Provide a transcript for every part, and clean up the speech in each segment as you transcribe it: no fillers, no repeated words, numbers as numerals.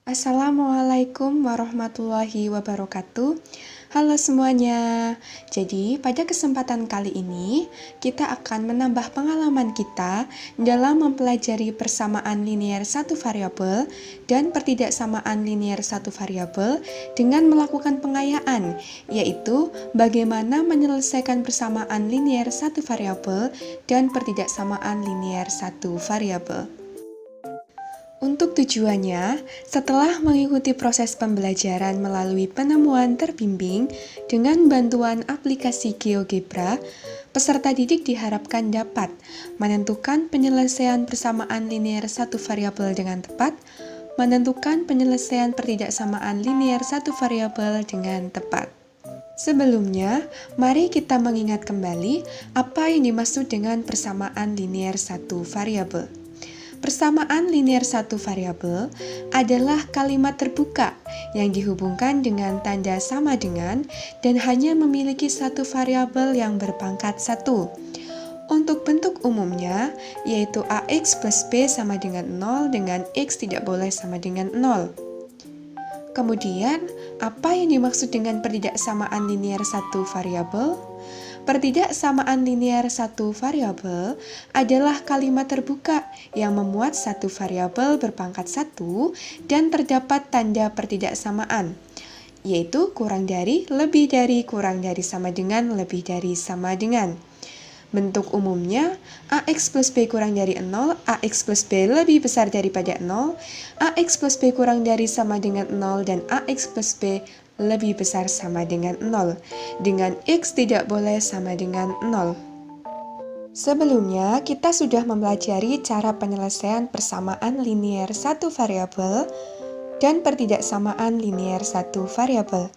Assalamualaikum warahmatullahi wabarakatuh. Halo semuanya. Jadi, pada kesempatan kali ini, kita akan menambah pengalaman kita dalam mempelajari persamaan linier satu variabel dan pertidaksamaan linier satu variabel dengan melakukan pengayaan, yaitu bagaimana menyelesaikan persamaan linier satu variabel dan pertidaksamaan linier satu variabel. Untuk tujuannya, setelah mengikuti proses pembelajaran melalui penemuan terbimbing dengan bantuan aplikasi GeoGebra, peserta didik diharapkan dapat menentukan penyelesaian persamaan linier satu variabel dengan tepat, menentukan penyelesaian pertidaksamaan linier satu variabel dengan tepat. Sebelumnya, mari kita mengingat kembali apa yang dimaksud dengan persamaan linier satu variabel. Persamaan linier satu variabel adalah kalimat terbuka yang dihubungkan dengan tanda sama dengan dan hanya memiliki satu variabel yang berpangkat 1. Untuk bentuk umumnya, yaitu AX plus B sama dengan 0 dengan X tidak boleh sama dengan 0. Kemudian, apa yang dimaksud dengan pertidaksamaan linier satu variabel? Pertidaksamaan linier satu variabel adalah kalimat terbuka yang memuat satu variabel berpangkat 1 dan terdapat tanda pertidaksamaan, yaitu kurang dari, lebih dari, kurang dari sama dengan, lebih dari sama dengan. Bentuk umumnya, AX plus B kurang dari 0, AX plus B lebih besar daripada 0, AX plus B kurang dari sama dengan 0, dan AX plus B lebih besar sama dengan 0, dengan X tidak boleh sama dengan 0. Sebelumnya, kita sudah mempelajari cara penyelesaian persamaan linier satu variabel dan pertidaksamaan linier satu variabel.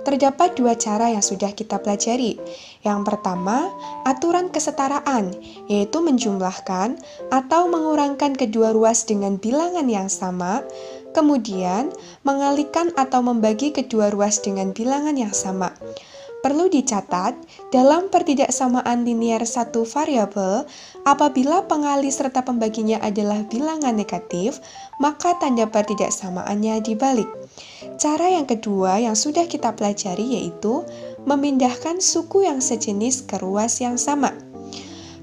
Terdapat dua cara yang sudah kita pelajari. Yang pertama, aturan kesetaraan, yaitu menjumlahkan atau mengurangkan kedua ruas dengan bilangan yang sama, kemudian mengalihkan atau membagi kedua ruas dengan bilangan yang sama. Perlu dicatat, dalam pertidaksamaan linier satu variabel, apabila pengalih serta pembaginya adalah bilangan negatif, maka tanda pertidaksamaannya dibalik. Cara yang kedua yang sudah kita pelajari yaitu memindahkan suku yang sejenis ke ruas yang sama.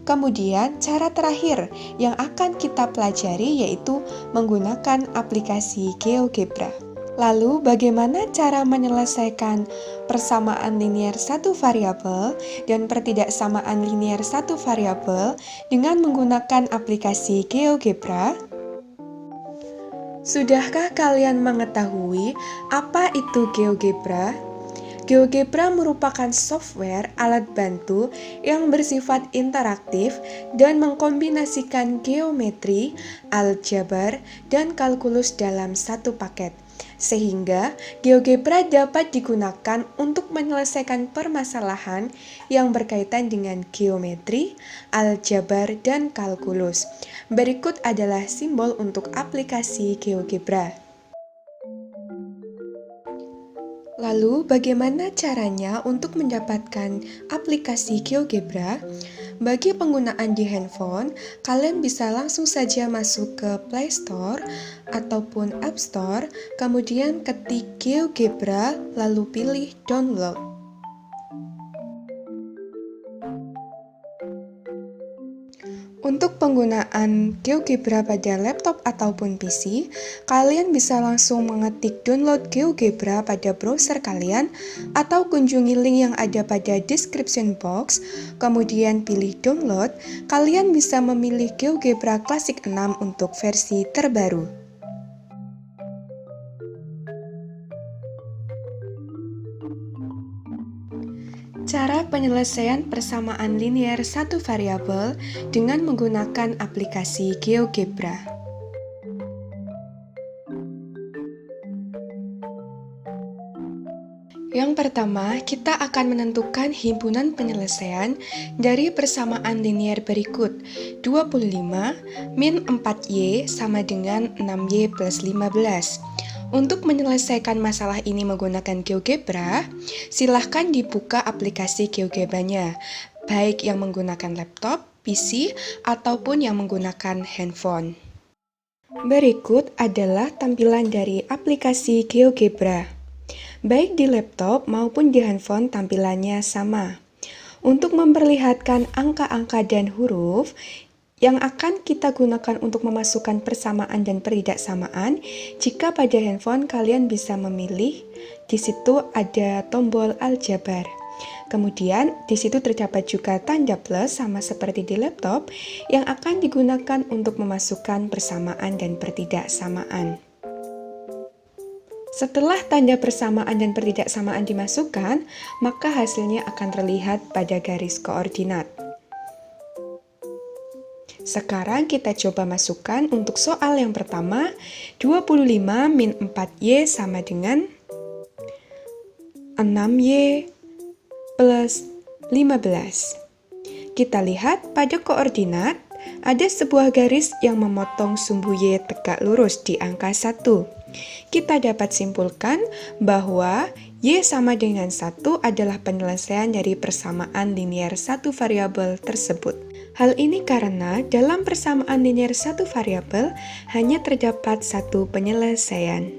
Kemudian, cara terakhir yang akan kita pelajari yaitu menggunakan aplikasi GeoGebra. Lalu, bagaimana cara menyelesaikan persamaan linier satu variabel dan pertidaksamaan linier satu variabel dengan menggunakan aplikasi GeoGebra? Sudahkah kalian mengetahui apa itu GeoGebra? GeoGebra merupakan software alat bantu yang bersifat interaktif dan mengkombinasikan geometri, aljabar, dan kalkulus dalam satu paket. Sehingga GeoGebra dapat digunakan untuk menyelesaikan permasalahan yang berkaitan dengan geometri, aljabar, dan kalkulus. Berikut adalah simbol untuk aplikasi GeoGebra. Lalu, bagaimana caranya untuk mendapatkan aplikasi GeoGebra? Bagi penggunaan di handphone, kalian bisa langsung saja masuk ke Play Store ataupun App Store, kemudian ketik GeoGebra, lalu pilih download. Untuk penggunaan GeoGebra pada laptop ataupun PC, kalian bisa langsung mengetik download GeoGebra pada browser kalian atau kunjungi link yang ada pada description box, kemudian pilih download. Kalian bisa memilih GeoGebra Classic 6 untuk versi terbaru. Cara penyelesaian persamaan linier satu variabel dengan menggunakan aplikasi GeoGebra. Yang pertama, kita akan menentukan himpunan penyelesaian dari persamaan linier berikut. 25 min 4Y sama dengan 6Y plus 15. Untuk menyelesaikan masalah ini menggunakan GeoGebra, silahkan dibuka aplikasi GeoGebra-nya, baik yang menggunakan laptop, PC, ataupun yang menggunakan handphone. Berikut adalah tampilan dari aplikasi GeoGebra. Baik di laptop maupun di handphone tampilannya sama. Untuk memperlihatkan angka-angka dan huruf yang akan kita gunakan untuk memasukkan persamaan dan pertidaksamaan, jika pada handphone kalian bisa memilih, di situ ada tombol aljabar. Kemudian di situ terdapat juga tanda plus sama seperti di laptop yang akan digunakan untuk memasukkan persamaan dan pertidaksamaan. Setelah tanda persamaan dan pertidaksamaan dimasukkan, maka hasilnya akan terlihat pada garis koordinat. Sekarang kita coba masukkan untuk soal yang pertama, 25 min 4Y sama dengan 6Y plus 15. Kita lihat pada koordinat, ada sebuah garis yang memotong sumbu Y tegak lurus di angka 1. Kita dapat simpulkan bahwa Y sama dengan 1 adalah penyelesaian dari persamaan linier satu variabel tersebut. Hal ini karena dalam persamaan linier satu variabel hanya terdapat satu penyelesaian.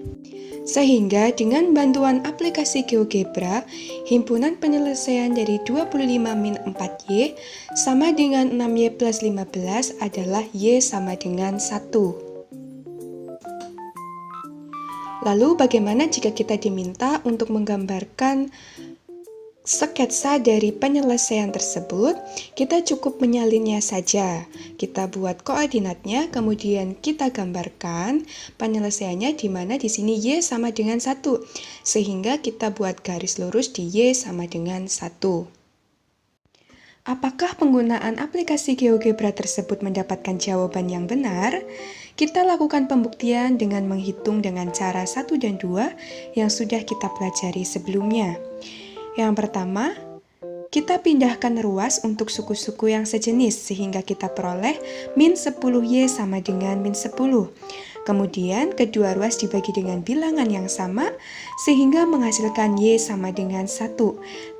Sehingga dengan bantuan aplikasi GeoGebra, himpunan penyelesaian dari 25 min 4Y sama dengan 6Y plus 15 adalah Y sama dengan 1. Lalu bagaimana jika kita diminta untuk menggambarkan sketsa dari penyelesaian tersebut? Kita cukup menyalinnya saja. Kita buat koordinatnya, kemudian kita gambarkan penyelesaiannya di mana di sini Y sama dengan 1. Sehingga kita buat garis lurus di Y sama dengan 1. Apakah penggunaan aplikasi GeoGebra tersebut mendapatkan jawaban yang benar? Kita lakukan pembuktian dengan menghitung dengan cara 1 dan 2 yang sudah kita pelajari sebelumnya. Yang pertama, kita pindahkan ruas untuk suku-suku yang sejenis sehingga kita peroleh min 10Y sama dengan min 10. Kemudian kedua ruas dibagi dengan bilangan yang sama sehingga menghasilkan Y sama dengan 1.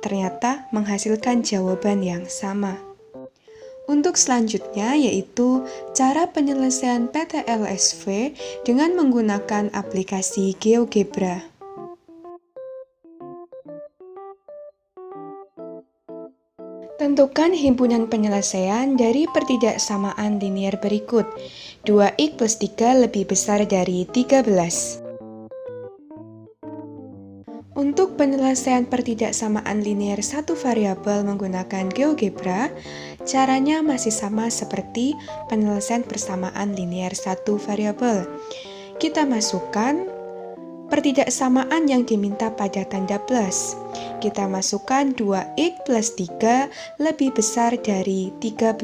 Ternyata menghasilkan jawaban yang sama. Untuk selanjutnya yaitu cara penyelesaian PTLSV dengan menggunakan aplikasi GeoGebra. Tentukan himpunan penyelesaian dari pertidaksamaan linier berikut. 2x plus 3 lebih besar dari 13. Untuk penyelesaian pertidaksamaan linier satu variabel menggunakan GeoGebra, caranya masih sama seperti penyelesaian persamaan linier satu variabel. Kita masukkan pertidaksamaan yang diminta pada tanda plus. Kita masukkan 2x plus 3 lebih besar dari 13.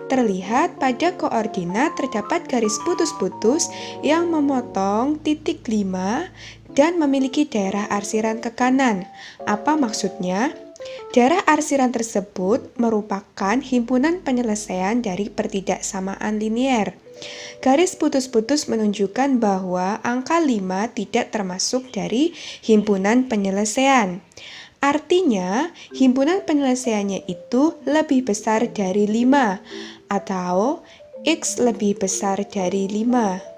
Terlihat pada koordinat terdapat garis putus-putus yang memotong titik 5 dan memiliki daerah arsiran ke kanan. Apa maksudnya? Daerah arsiran tersebut merupakan himpunan penyelesaian dari pertidaksamaan linier. Garis putus-putus menunjukkan bahwa angka 5 tidak termasuk dari himpunan penyelesaian. Artinya, himpunan penyelesaiannya itu lebih besar dari 5 atau X lebih besar dari 5.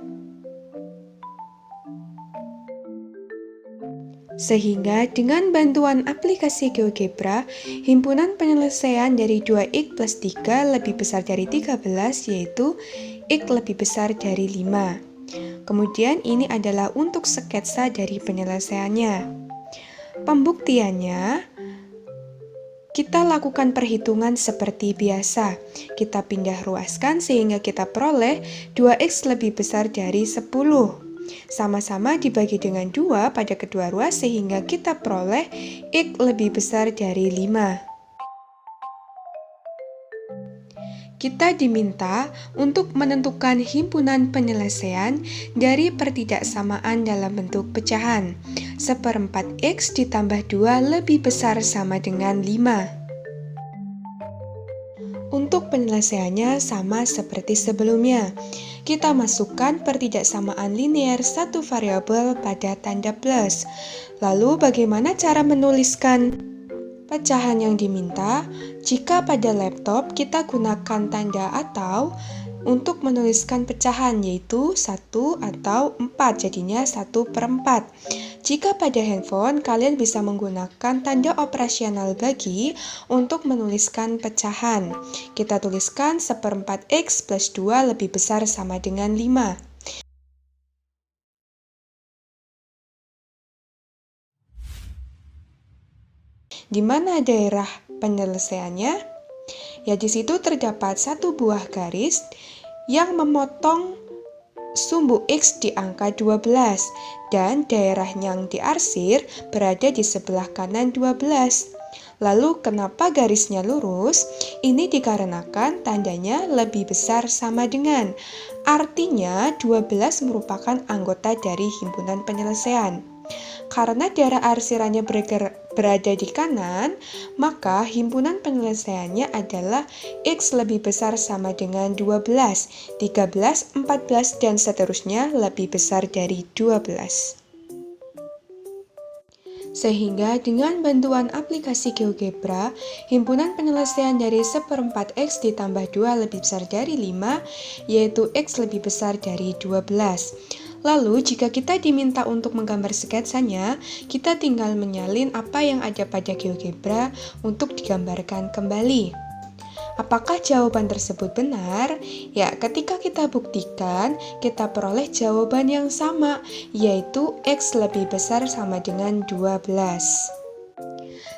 Sehingga dengan bantuan aplikasi GeoGebra, himpunan penyelesaian dari 2x plus 3 lebih besar dari 13 yaitu X lebih besar dari 5. Kemudian ini adalah untuk sketsa dari penyelesaiannya. Pembuktiannya, kita lakukan perhitungan seperti biasa. Kita pindah ruaskan sehingga kita peroleh 2x lebih besar dari 10. Sama-sama dibagi dengan 2 pada kedua ruas sehingga kita peroleh X lebih besar dari 5. Kita diminta untuk menentukan himpunan penyelesaian dari pertidaksamaan dalam bentuk pecahan. 1/4 X ditambah 2 lebih besar sama dengan 5. Untuk penyelesaiannya sama seperti sebelumnya. Kita masukkan pertidaksamaan linier satu variabel pada tanda plus. Lalu bagaimana cara menuliskan pecahan yang diminta? Jika pada laptop kita gunakan tanda atau untuk menuliskan pecahan yaitu 1 atau 4, jadinya 1/4. Jika pada handphone, kalian bisa menggunakan tanda operasional bagi untuk menuliskan pecahan. Kita tuliskan 1/4 X plus 2 lebih besar sama dengan 5. Di mana daerah penyelesaiannya? Ya, di situ terdapat satu buah garis yang memotong sumbu X di angka 12 dan daerah yang diarsir berada di sebelah kanan 12. Lalu kenapa garisnya lurus? Ini dikarenakan tandanya lebih besar sama dengan. Artinya 12 merupakan anggota dari himpunan penyelesaian. Karena daerah arsirannya berada di kanan, maka himpunan penyelesaiannya adalah X lebih besar sama dengan 12, 13, 14, dan seterusnya lebih besar dari 12. Sehingga dengan bantuan aplikasi GeoGebra, himpunan penyelesaian dari 1/4 X ditambah 2 lebih besar dari 5, yaitu X lebih besar dari 12. Lalu, jika kita diminta untuk menggambar sketsanya, kita tinggal menyalin apa yang ada pada GeoGebra untuk digambarkan kembali. Apakah jawaban tersebut benar? Ya, ketika kita buktikan, kita peroleh jawaban yang sama, yaitu X lebih besar sama dengan 12.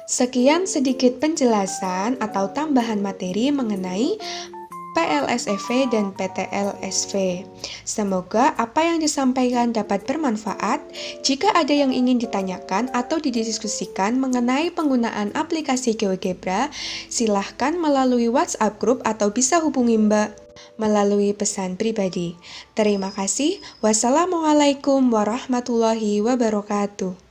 Sekian sedikit penjelasan atau tambahan materi mengenai PLSFV dan PTLSV. Semoga apa yang disampaikan dapat bermanfaat. Jika ada yang ingin ditanyakan atau didiskusikan mengenai penggunaan aplikasi GeoGebra, silahkan melalui WhatsApp group atau bisa hubungi Mbak melalui pesan pribadi. Terima kasih. Wassalamualaikum warahmatullahi wabarakatuh.